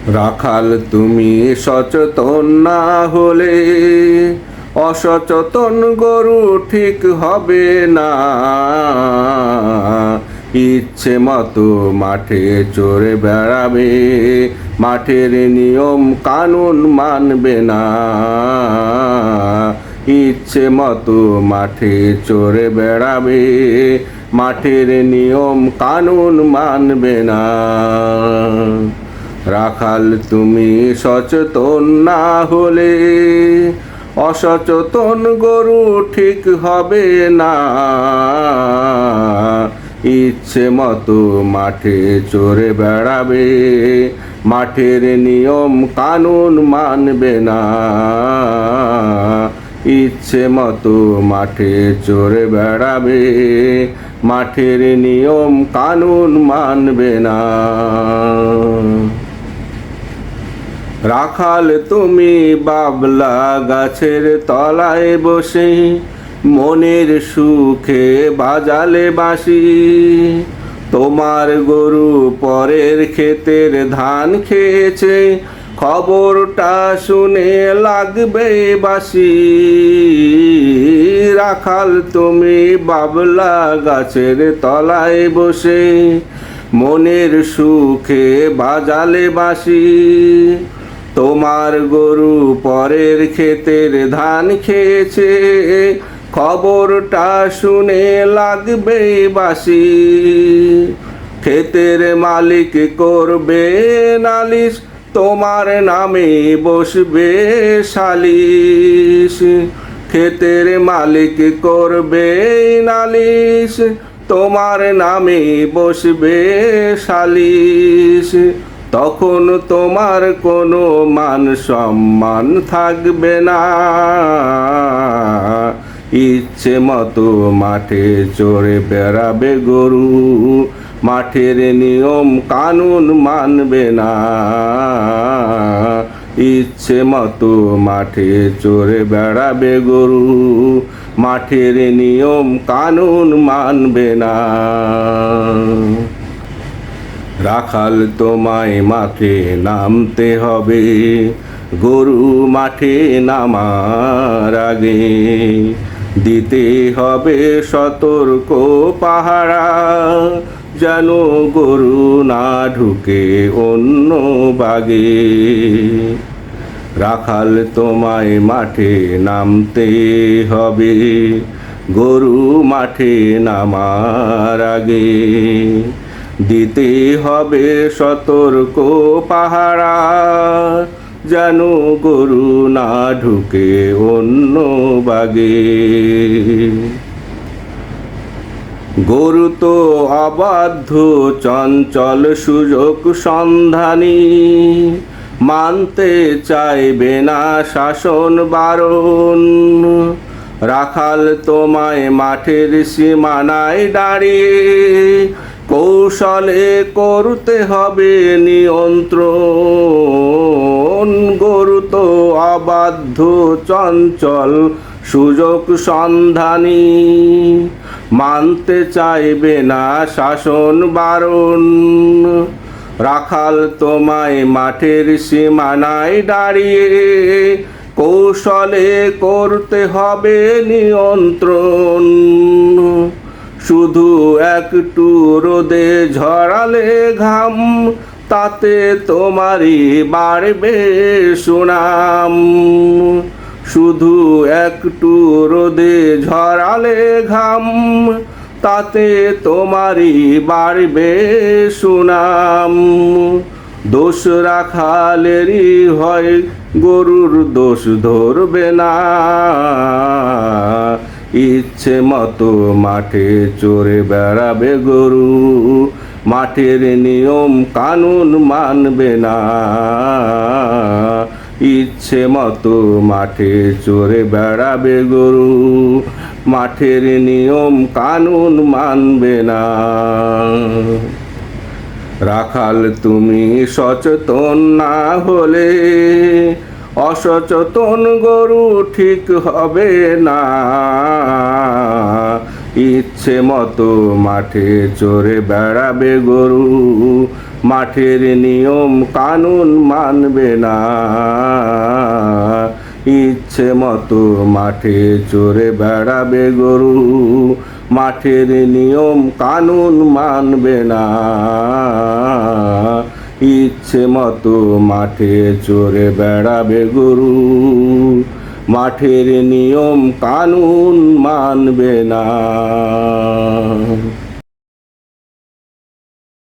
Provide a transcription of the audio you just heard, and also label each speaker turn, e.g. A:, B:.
A: রাখাল তুমি সচেতন না হলে অসচেতন গরু ঠিক হবে না। ইচ্ছে মতো মাঠে চড়ে বেড়াবে, মাঠের নিয়ম কানুন মানবে না। ইচ্ছে মতো মাঠে চড়ে বেড়াবে, মাঠের নিয়ম কানুন মানবে না। রাখাল তুমি সচেতন না হলে অসচেতন গরু ঠিক হবে না। ইচ্ছে মতো মাঠে চড়ে বেড়াবে, মাঠের নিয়ম কানুন মানবে না। ইচ্ছে মতো মাঠে চড়ে বেড়াবে, মাঠের নিয়ম কানুন মানবে না। রাখাল তুমি বাবলা গাছের তলায় বসে মনের সুখে বাজালে বাঁশি। তোমার গরু পরের ক্ষেতের ধান খেয়েছে, খবরটা শুনে লাগবে বাঁশি। রাখাল তুমি বাবলা গাছের তলায় বসে মনের সুখে বাজালে বাঁশি। তোমার গরু পরের ক্ষেতের ধান খেয়েছে, খবরটা শুনে লাগবে বাঁশি। ক্ষেতের মালিক করবে নালিশ, তোমার নামে বসবে সালিশ। ক্ষেতের মালিক করবে নালিশ, তোমার নামে বসবে সালিশ। তখন তোমার কোনো মান সম্মান থাকবে না। ইচ্ছে মতো মাঠে চড়ে বেড়াবে গরু, মাঠের নিয়ম কানুন মানবে না। ইচ্ছে মতো মাঠে চড়ে বেড়াবে গরু, মাঠের নিয়ম কানুন মানবে না। রাখাল তোমায় মাঠে নামতে হবে, গরু মাঠে নামার আগে দিতে হবে সতর্ক পাহারা, যেন গরু না ঢুকে অন্য বাগে। রাখাল তোমায় মাঠে নামতে হবে, গরু মাঠে নামার আগে দিতে হবে সতর্ক পাহারা, যেন গরু না ঢুকে অন্য বাগে। গরু তো অবাধ্য চঞ্চল সুযোগ সন্ধানী, মানতে চাইবে না শাসন বারণ। রাখাল তোমায় মাঠের সীমানায় দাঁড়িয়ে কৌশলে করতে হবে নিয়ন্ত্রণ। গরু তো অবাধ্য চঞ্চল সুযোগ সন্ধানী, মানতে চাইবে না শাসন বারণ। রাখাল তোমায় মাঠের সীমানায় দাঁড়িয়ে কৌশলে করতে হবে নিয়ন্ত্রণ। শুধু একটু রোদে ঝরালে ঘাম, তাতে তোমারই বাড়বে সুনাম। শুধু একটু রোদে ঝরালে ঘাম, তাতে তোমারই বাড়বে সুনাম। দোষ রাখালেরই হয়, গরুর দোষ ধরবে না। ইচ্ছে মতো মাঠে চড়ে বেড়াবে গরু, মাঠের নিয়ম কানুন মানবে না। ইচ্ছে মতো মাঠে চড়ে বেড়াবে গরু, মাঠের নিয়ম কানুন মানবে না। রাখাল তুমি সচেতন না হলে অসচেতন গরু ঠিক হবে না। ইচ্ছে মতো মাঠে চড়ে বেড়াবে গরু, মাঠের নিয়ম কানুন মানবে না। ইচ্ছে মতো মাঠে চড়ে বেড়াবে গরু, মাঠের নিয়ম কানুন মানবে না। ইচ্ছে মতো মাঠে চড়ে বেড়াবে গরু, মাঠের নিয়ম কানুন মানবে না।